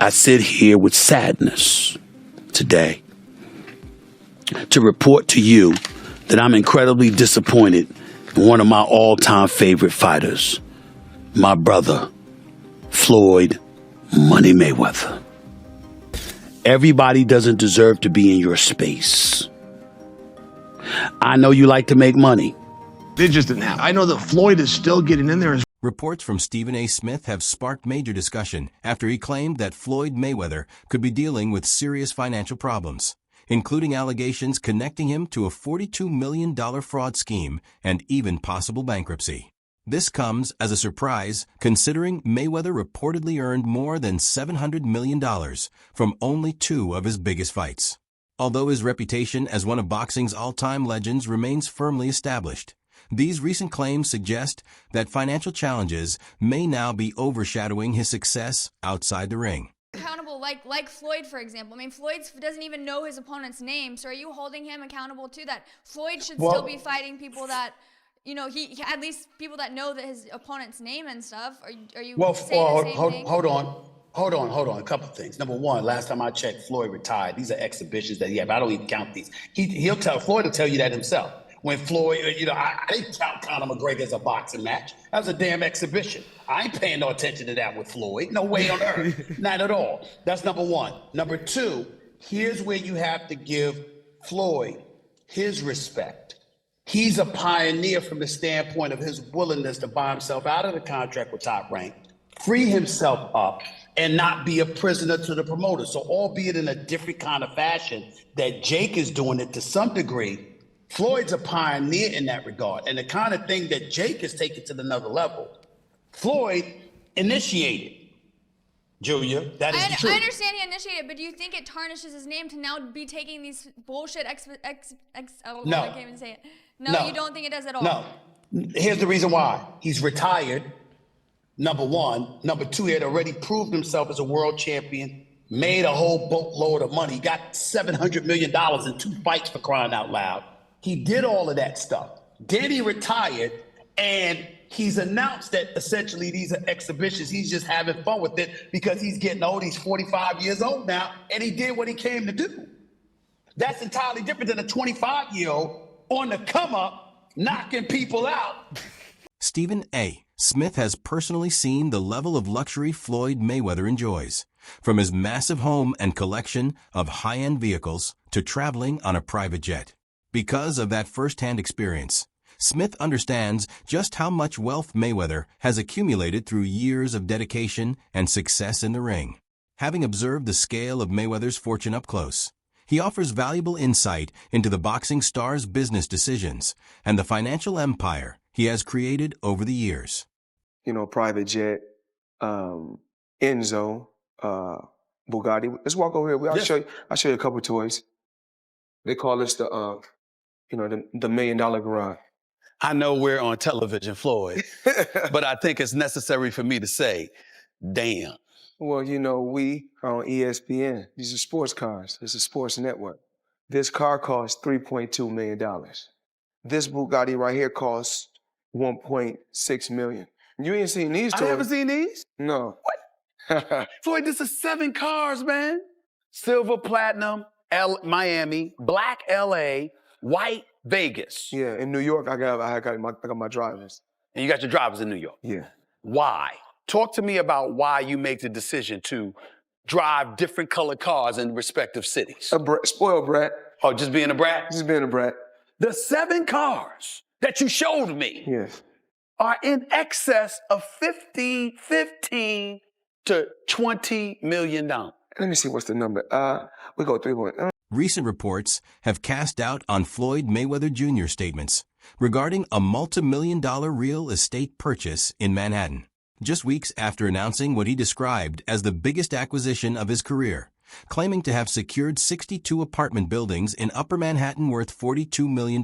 I sit here with sadness today to report to you that I'm incredibly disappointed in one of my all-time favorite fighters, my brother, Floyd Money Mayweather. Everybody doesn't deserve to be in your space. I know you like to make money. They just didn't have. I know that Floyd is still getting in there. Reports from Stephen A. Smith have sparked major discussion after he claimed that Floyd Mayweather could be dealing with serious financial problems, including allegations connecting him to a $42 million fraud scheme and even possible bankruptcy. This comes as a surprise considering Mayweather reportedly earned more than $700 million from only 2 of his biggest fights. Although his reputation as one of boxing's all-time legends remains firmly established, these recent claims suggest that financial challenges may now be overshadowing his success outside the ring. Accountable, like Floyd, for example. I mean, Floyd doesn't even know his opponent's name, so are you holding him accountable to that? Floyd should still be fighting people that, you know, he at least people that know that his opponent's name and stuff. Are you saying the same thing? Hold on. A couple of things. Number one, last time I checked, Floyd retired. These are exhibitions that he have. I don't even count these. Floyd will tell you that himself. When Floyd, I didn't count Conor McGregor as a boxing match. That was a damn exhibition. I ain't paying no attention to that with Floyd. No way on earth. Not at all. That's number one. Number two, here's where you have to give Floyd his respect. He's a pioneer from the standpoint of his willingness to buy himself out of the contract with Top Rank, free himself up, and not be a prisoner to the promoter. So albeit in a different kind of fashion that Jake is doing it to some degree, Floyd's a pioneer in that regard. And the kind of thing that Jake has taken to another level, Floyd initiated. Julia, that is true. I understand he initiated, but do you think it tarnishes his name to now be taking these bullshit I can't even say it. No, you don't think it does at all? No. Here's the reason why. He's retired, number one. Number two, he had already proved himself as a world champion, made a whole boatload of money, got $700 million in 2 fights, for crying out loud. He did all of that stuff. Then he retired, and he's announced that essentially these are exhibitions. He's just having fun with it because he's getting old. He's 45 years old now, and he did what he came to do. That's entirely different than a 25-year-old on the come up, knocking people out. Stephen A. Smith has personally seen the level of luxury Floyd Mayweather enjoys, from his massive home and collection of high-end vehicles to traveling on a private jet. Because of that first-hand experience, Smith understands just how much wealth Mayweather has accumulated through years of dedication and success in the ring. Having observed the scale of Mayweather's fortune up close, he offers valuable insight into the boxing star's business decisions and the financial empire he has created over the years. Private jet, Enzo, Bugatti. Let's walk over here. I'll show you a couple toys. They call this the $1 million garage. I know we're on television, Floyd, but I think it's necessary for me to say, damn. Well, we are on ESPN. These are sports cars. It's a sports network. This car costs $3.2 million. This Bugatti right here costs $1.6 million. You ain't seen these toys. I haven't seen these? No. What? Floyd, this is 7 cars, man. Silver, platinum, Miami, black LA, white Vegas. Yeah, in New York, I got my drivers. And you got your drivers in New York? Yeah. Why? Talk to me about why you make the decision to drive different colored cars in respective cities. Spoiled brat. Oh, just being a brat? Just being a brat. The 7 cars that you showed me are in excess of $15 to $20 million. Let me see what's the number. We go 3. Recent reports have cast doubt on Floyd Mayweather Jr.'s statements regarding a multi-million-dollar real estate purchase in Manhattan, just weeks after announcing what he described as the biggest acquisition of his career, claiming to have secured 62 apartment buildings in Upper Manhattan worth $42 million.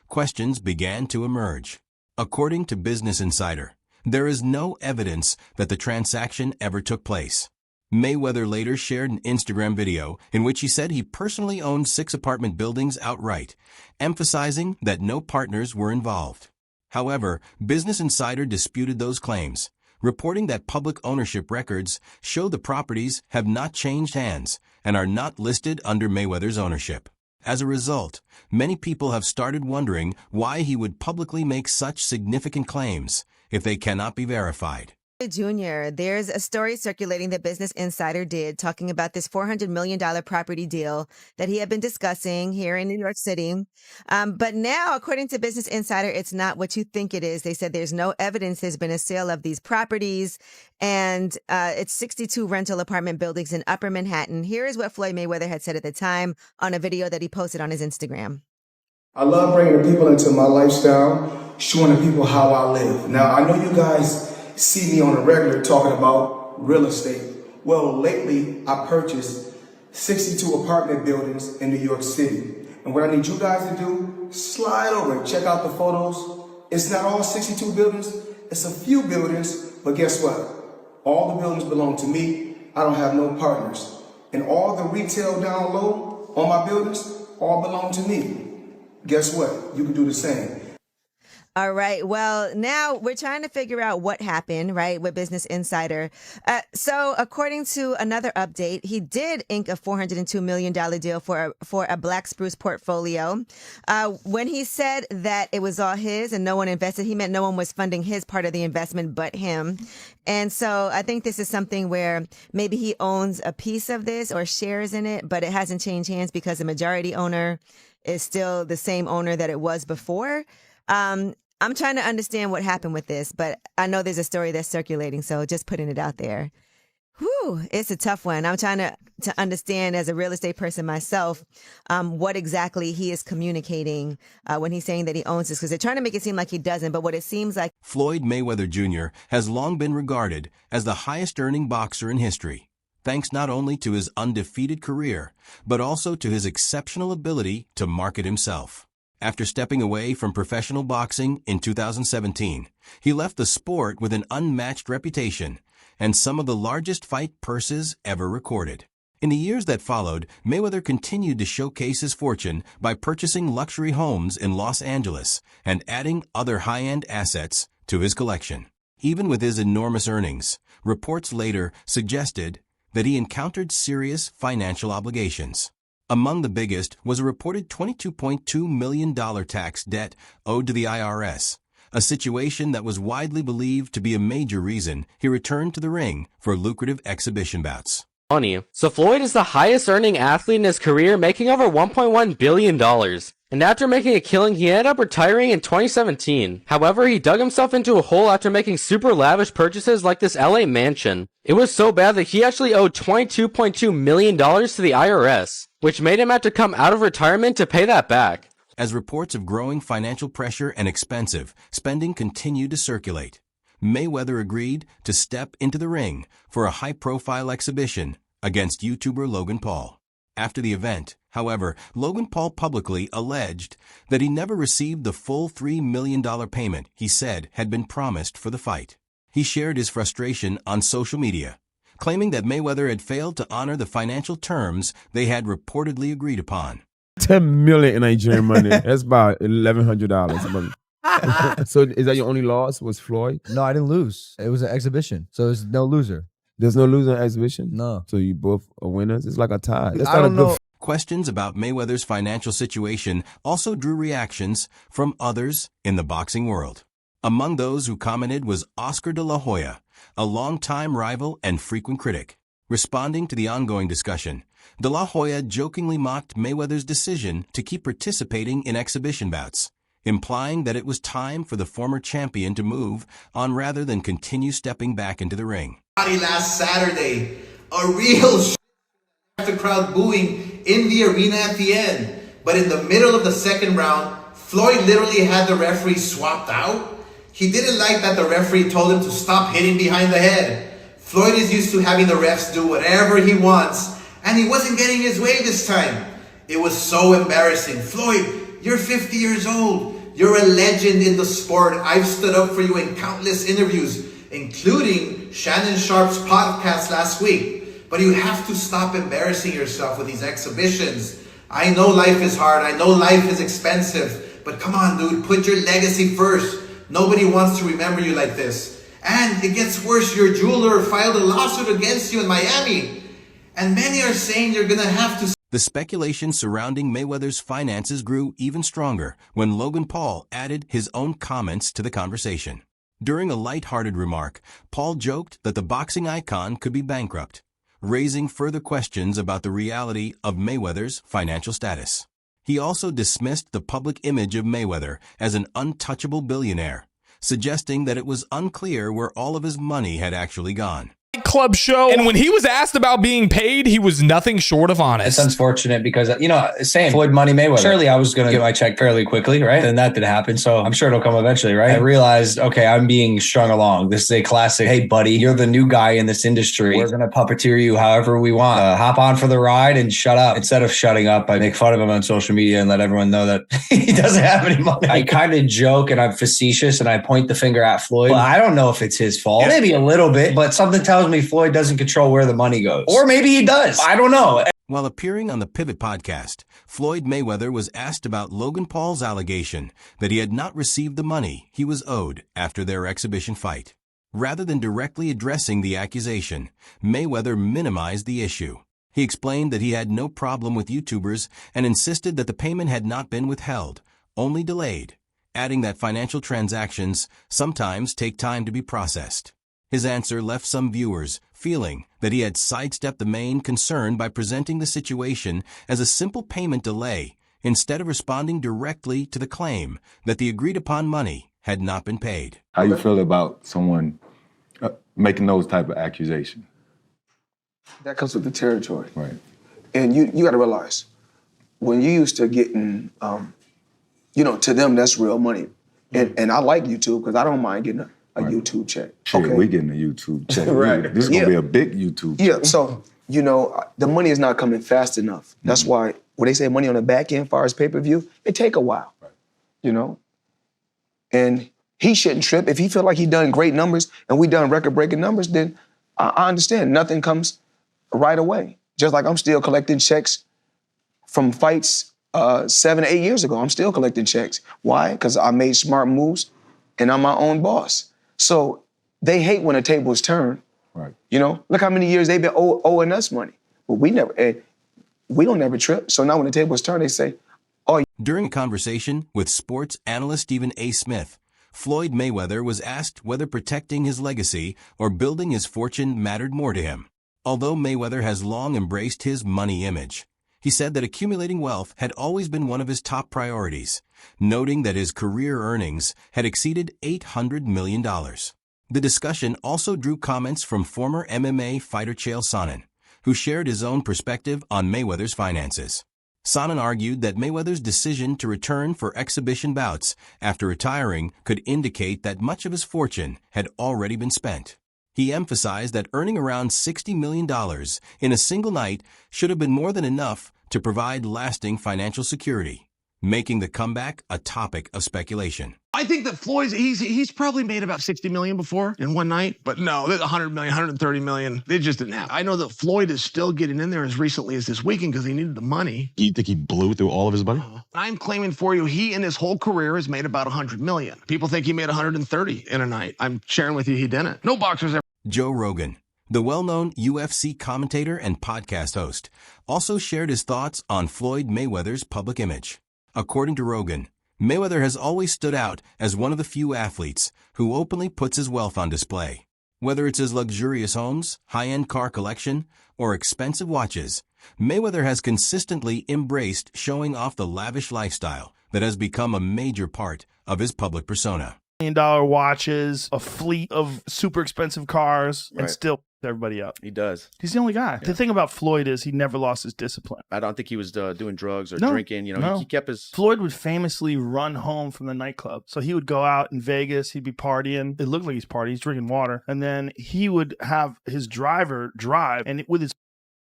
Questions began to emerge. According to Business Insider, there is no evidence that the transaction ever took place. Mayweather later shared an Instagram video in which he said he personally owned 6 apartment buildings outright, emphasizing that no partners were involved. However, Business Insider disputed those claims, reporting that public ownership records show the properties have not changed hands and are not listed under Mayweather's ownership. As a result, many people have started wondering why he would publicly make such significant claims if they cannot be verified. Jr., there's a story circulating that Business Insider did talking about this $400 million property deal that he had been discussing here in New York City. But now, according to Business Insider, it's not what you think it is. They said there's no evidence there's been a sale of these properties, and it's 62 rental apartment buildings in Upper Manhattan. Here is what Floyd Mayweather had said at the time on a video that he posted on his Instagram. I love bringing the people into my lifestyle, showing the people how I live. Now, I know you guys see me on a regular talking about real estate. Well, lately I purchased 62 apartment buildings in New York City. And what I need you guys to do, slide over and check out the photos. It's not all 62 buildings, it's a few buildings, but guess what? All the buildings belong to me. I don't have no partners. And all the retail down low on my buildings all belong to me. Guess what? You can do the same. All right. Well, now we're trying to figure out what happened, right, with Business Insider. So according to another update, he did ink a $402 million deal for a Black Spruce portfolio. When he said that it was all his and no one invested, he meant no one was funding his part of the investment but him. And so I think this is something where maybe he owns a piece of this or shares in it, but it hasn't changed hands because the majority owner is still the same owner that it was before. I'm trying to understand what happened with this, but I know there's a story that's circulating, so just putting it out there. Whew, it's a tough one. I'm trying to understand as a real estate person myself what exactly he is communicating when he's saying that he owns this, because they're trying to make it seem like he doesn't, but what it seems like... Floyd Mayweather Jr. has long been regarded as the highest-earning boxer in history, thanks not only to his undefeated career, but also to his exceptional ability to market himself. After stepping away from professional boxing in 2017, he left the sport with an unmatched reputation and some of the largest fight purses ever recorded. In the years that followed, Mayweather continued to showcase his fortune by purchasing luxury homes in Los Angeles and adding other high-end assets to his collection. Even with his enormous earnings, reports later suggested that he encountered serious financial obligations. Among the biggest was a reported $22.2 million tax debt owed to the IRS, a situation that was widely believed to be a major reason he returned to the ring for lucrative exhibition bouts. Money. So Floyd is the highest earning athlete in his career, making over $1.1 billion. And after making a killing, he ended up retiring in 2017. However, he dug himself into a hole after making super lavish purchases like this LA mansion. It was so bad that he actually owed $22.2 million to the IRS, which made him have to come out of retirement to pay that back. As reports of growing financial pressure and expensive spending continued to circulate, Mayweather agreed to step into the ring for a high-profile exhibition against YouTuber Logan Paul. After the event, however, Logan Paul publicly alleged that he never received the full $3 million payment he said had been promised for the fight. He shared his frustration on social media, claiming that Mayweather had failed to honor the financial terms they had reportedly agreed upon. 10 million in Nigerian money. That's about $1,100. So is that your only loss, was Floyd? No, I didn't lose. It was an exhibition, so there's no loser. There's no loser in exhibition? No. So you both are winners? It's like a tie. That's I don't know. Questions about Mayweather's financial situation also drew reactions from others in the boxing world. Among those who commented was Oscar de la Hoya, a longtime rival and frequent critic. Responding to the ongoing discussion, de la Hoya jokingly mocked Mayweather's decision to keep participating in exhibition bouts, implying that it was time for the former champion to move on rather than continue stepping back into the ring. Last Saturday, a real the crowd booing in the arena at the end. But in the middle of the second round, Floyd literally had the referee swapped out. He didn't like that the referee told him to stop hitting behind the head. Floyd is used to having the refs do whatever he wants, and he wasn't getting his way this time. It was so embarrassing. Floyd, you're 50 years old. You're a legend in the sport. I've stood up for you in countless interviews, including Shannon Sharp's podcast last week. But you have to stop embarrassing yourself with these exhibitions. I know life is hard. I know life is expensive. But come on, dude, put your legacy first. Nobody wants to remember you like this. And it gets worse, your jeweler filed a lawsuit against you in Miami. And many are saying you're gonna have to... The speculation surrounding Mayweather's finances grew even stronger when Logan Paul added his own comments to the conversation. During a lighthearted remark, Paul joked that the boxing icon could be bankrupt, raising further questions about the reality of Mayweather's financial status. He also dismissed the public image of Mayweather as an untouchable billionaire, suggesting that it was unclear where all of his money had actually gone. Club show, and when he was asked about being paid, he was nothing short of honest. It's unfortunate because, same Floyd Money Mayweather. Surely I was going to get my check fairly quickly, right? And that didn't happen, so I'm sure it'll come eventually, right? I realized, okay, I'm being strung along. This is a classic, hey, buddy, you're the new guy in this industry. We're going to puppeteer you however we want. Hop on for the ride and shut up. Instead of shutting up, I make fun of him on social media and let everyone know that he doesn't have any money. I kind of joke and I'm facetious and I point the finger at Floyd. Well, I don't know if it's his fault. Maybe a little bit, but something tells me Floyd doesn't control where the money goes. Or maybe he does. I don't know. While appearing on the Pivot podcast, Floyd Mayweather was asked about Logan Paul's allegation that he had not received the money he was owed after their exhibition fight. Rather than directly addressing the accusation, Mayweather minimized the issue. He explained that he had no problem with YouTubers and insisted that the payment had not been withheld, only delayed, adding that financial transactions sometimes take time to be processed. His answer left some viewers feeling that he had sidestepped the main concern by presenting the situation as a simple payment delay instead of responding directly to the claim that the agreed-upon money had not been paid. How you feel about someone making those type of accusations? That comes with the territory. Right. And you got to realize, when you used to getting, to them, that's real money. And I like YouTube because I don't mind getting a YouTube check. Shit, we getting a YouTube check. Right. This is going to be a big YouTube check. Yeah, so, the money is not coming fast enough. That's why when they say money on the back end, as far as pay-per-view, it take a while, And he shouldn't trip. If he feel like he done great numbers and we done record-breaking numbers, then I understand. Nothing comes right away. Just like I'm still collecting checks from fights 7 or 8 years ago. I'm still collecting checks. Why? Because I made smart moves and I'm my own boss. So they hate when a table is turned. Right. Look how many years they've been owing us money. But we don't ever trip. So now when the table is turned, they say, oh. During a conversation with sports analyst Stephen A. Smith, Floyd Mayweather was asked whether protecting his legacy or building his fortune mattered more to him. Although Mayweather has long embraced his money image, he said that accumulating wealth had always been one of his top priorities, noting that his career earnings had exceeded $800 million. The discussion also drew comments from former MMA fighter Chael Sonnen, who shared his own perspective on Mayweather's finances. Sonnen argued that Mayweather's decision to return for exhibition bouts after retiring could indicate that much of his fortune had already been spent. He emphasized that earning around $60 million in a single night should have been more than enough to provide lasting financial security, making the comeback a topic of speculation. I think that Floyd's, he's probably made about 60 million before in one night, but no, 100 million, 130 million, they just didn't happen. I know that Floyd is still getting in there as recently as this weekend because he needed the money. You think he blew through all of his money? I'm claiming for you, he in his whole career has made about 100 million. People think he made 130 in a night. I'm sharing with you, he didn't. No boxers ever. Joe Rogan, the well-known UFC commentator and podcast host, also shared his thoughts on Floyd Mayweather's public image. According to Rogan, Mayweather has always stood out as one of the few athletes who openly puts his wealth on display. Whether it's his luxurious homes, high-end car collection, or expensive watches, Mayweather has consistently embraced showing off the lavish lifestyle that has become a major part of his public persona. $1 million watches, a fleet of super expensive cars, and still everybody up. He does. He's the only guy. Yeah. The thing about Floyd is he never lost his discipline. I don't think he was doing drugs or drinking. He kept his... Floyd would famously run home from the nightclub. So he would go out in Vegas. He'd be partying. It looked like he's partying. He's drinking water. And then he would have his driver drive, and with his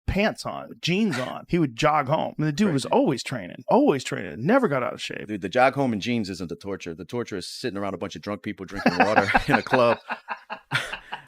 pants on, jeans on, he would jog home. I mean, the dude was always training, never got out of shape. Dude, the jog home in jeans isn't the torture. The torture is sitting around a bunch of drunk people drinking water in a club.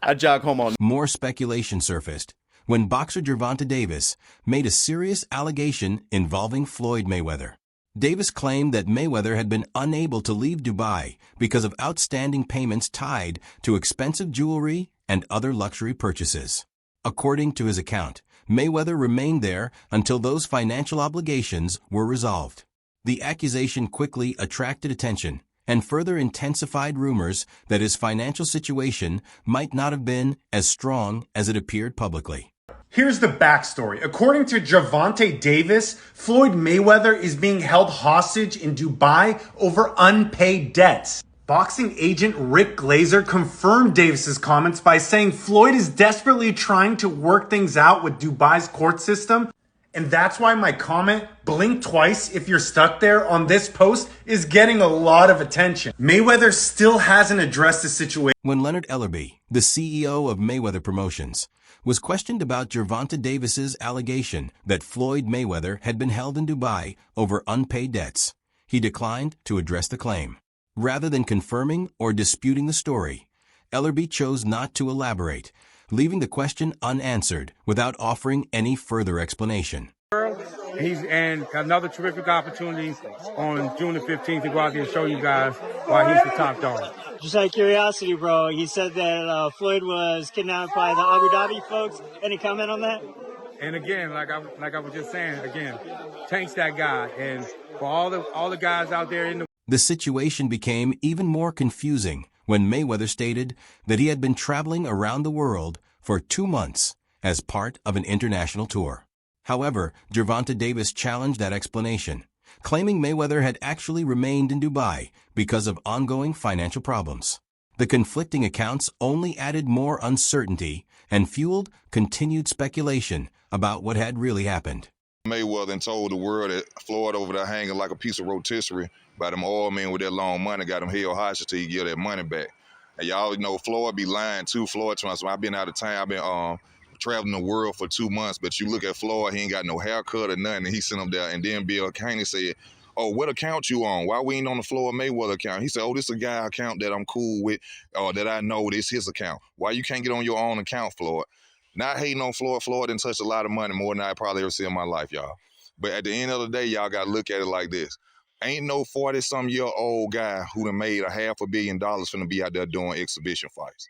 I jog home all. More speculation surfaced when boxer Gervonta Davis made a serious allegation involving Floyd Mayweather. Davis claimed that Mayweather had been unable to leave Dubai because of outstanding payments tied to expensive jewelry and other luxury purchases. According to his account, Mayweather remained there until those financial obligations were resolved. The accusation quickly attracted attention and further intensified rumors that his financial situation might not have been as strong as it appeared publicly. Here's the backstory. According to Gervonta Davis, Floyd Mayweather is being held hostage in Dubai over unpaid debts. Boxing agent Rick Glazer confirmed Davis's comments by saying Floyd is desperately trying to work things out with Dubai's court system. And that's why my comment, blink twice if you're stuck there, on this post is getting a lot of attention. Mayweather still hasn't addressed the situation. When Leonard Ellerbe, the CEO of Mayweather Promotions, was questioned about Gervonta Davis's allegation that Floyd Mayweather had been held in Dubai over unpaid debts, he declined to address the claim. Rather than confirming or disputing the story, Ellerbe chose not to elaborate, leaving the question unanswered without offering any further explanation. He's and another terrific opportunity on June the 15th to go out there and show you guys why he's the top dog. Just out of curiosity, bro, he said that Floyd was kidnapped by the Abu Dhabi folks. Any comment on that? And again, like I was just saying, again, Tank's that guy. And for all the guys out there in the situation became even more confusing when Mayweather stated that he had been traveling around the world for 2 months as part of an international tour. However, Gervonta Davis challenged that explanation, claiming Mayweather had actually remained in Dubai because of ongoing financial problems. The conflicting accounts only added more uncertainty and fueled continued speculation about what had really happened. Mayweather told the world that Floyd over there hanging like a piece of rotisserie by them oil men with that long money, got them held hostage till you get that money back. And y'all know Floyd be lying too. Floyd trying to, I've been out of town, I've been traveling the world for 2 months, but you look at Floyd, he ain't got no haircut or nothing, and he sent him there. And then Bill Caney said, oh, what account you on? Why we ain't on the Floyd Mayweather account? He said, oh, this is a guy account that I'm cool with, or that I know this his account. Why you can't get on your own account, Floyd? Not hating on Floyd. Floyd didn't touch a lot of money, more than I probably ever see in my life, y'all. But at the end of the day, y'all got to look at it like this. Ain't no 40-some-year-old guy who done made $500 million finna be out there doing exhibition fights.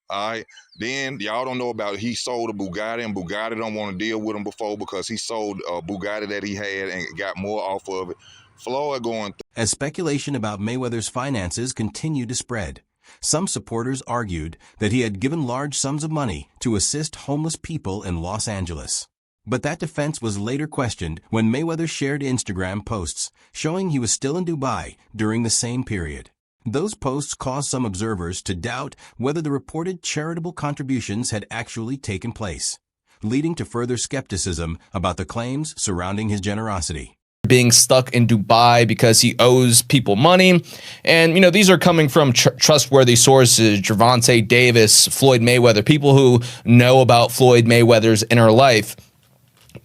All right. Then y'all don't know about it. He sold a Bugatti, and Bugatti don't want to deal with him before because he sold a Bugatti that he had and got more off of it. Floyd going As speculation about Mayweather's finances continued to spread, some supporters argued that he had given large sums of money to assist homeless people in Los Angeles. But that defense was later questioned when Mayweather shared Instagram posts showing he was still in Dubai during the same period. Those posts caused some observers to doubt whether the reported charitable contributions had actually taken place, leading to further skepticism about the claims surrounding his generosity. Being stuck in Dubai because he owes people money. And, you know, these are coming from trustworthy sources, Gervonta Davis, Floyd Mayweather, people who know about Floyd Mayweather's inner life.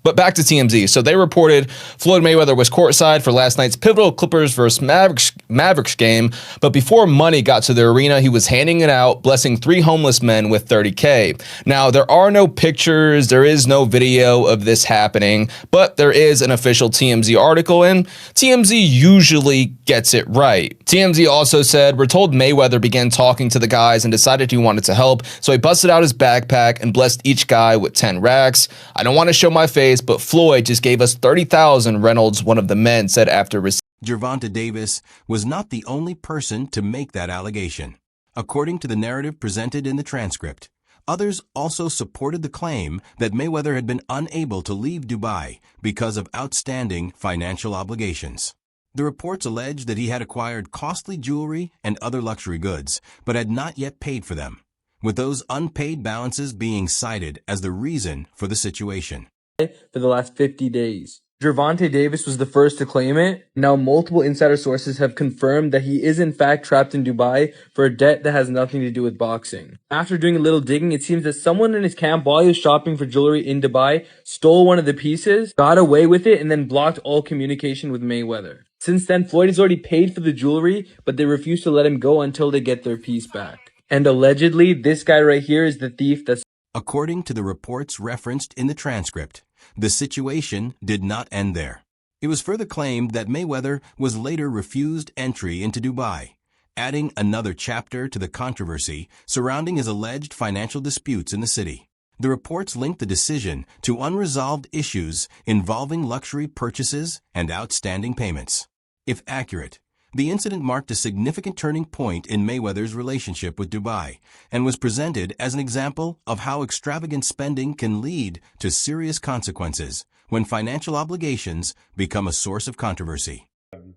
But back to TMZ. So they reported Floyd Mayweather was courtside for last night's pivotal Clippers versus Mavericks game. But before money got to the arena, he was handing it out, blessing 3 homeless men with $30K. Now, there are no pictures. There is no video of this happening. But there is an official TMZ article, and TMZ usually gets it right. TMZ also said, we're told Mayweather began talking to the guys and decided he wanted to help. So he busted out his backpack and blessed each guy with 10 racks. I don't want to show my face, but Floyd just gave us $30,000, Reynolds, one of the men, said after receiving. Gervonta Davis was not the only person to make that allegation. According to the narrative presented in the transcript, others also supported the claim that Mayweather had been unable to leave Dubai because of outstanding financial obligations. The reports alleged that he had acquired costly jewelry and other luxury goods, but had not yet paid for them, with those unpaid balances being cited as the reason for the situation. For the last 50 days. Gervonta Davis was the first to claim it. Now multiple insider sources have confirmed that he is in fact trapped in Dubai for a debt that has nothing to do with boxing. After doing a little digging, it seems that someone in his camp, while he was shopping for jewelry in Dubai, stole one of the pieces, got away with it, and then blocked all communication with Mayweather. Since then, Floyd has already paid for the jewelry, but they refuse to let him go until they get their piece back. And allegedly, this guy right here is the thief that's... According to the reports referenced in the transcript, the situation did not end there. It was further claimed that Mayweather was later refused entry into Dubai, adding another chapter to the controversy surrounding his alleged financial disputes in the city. The reports linked the decision to unresolved issues involving luxury purchases and outstanding payments. If accurate, the incident marked a significant turning point in Mayweather's relationship with Dubai and was presented as an example of how extravagant spending can lead to serious consequences when financial obligations become a source of controversy. And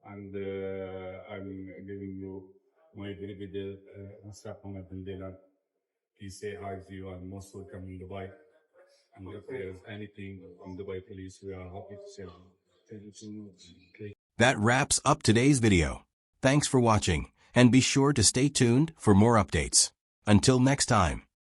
I'm giving you my very good supplement, and then please say hi to you and most welcome in Dubai. And if there's anything from Dubai police, we are happy to serve you. That wraps up today's video. Thanks for watching, and be sure to stay tuned for more updates. Until next time.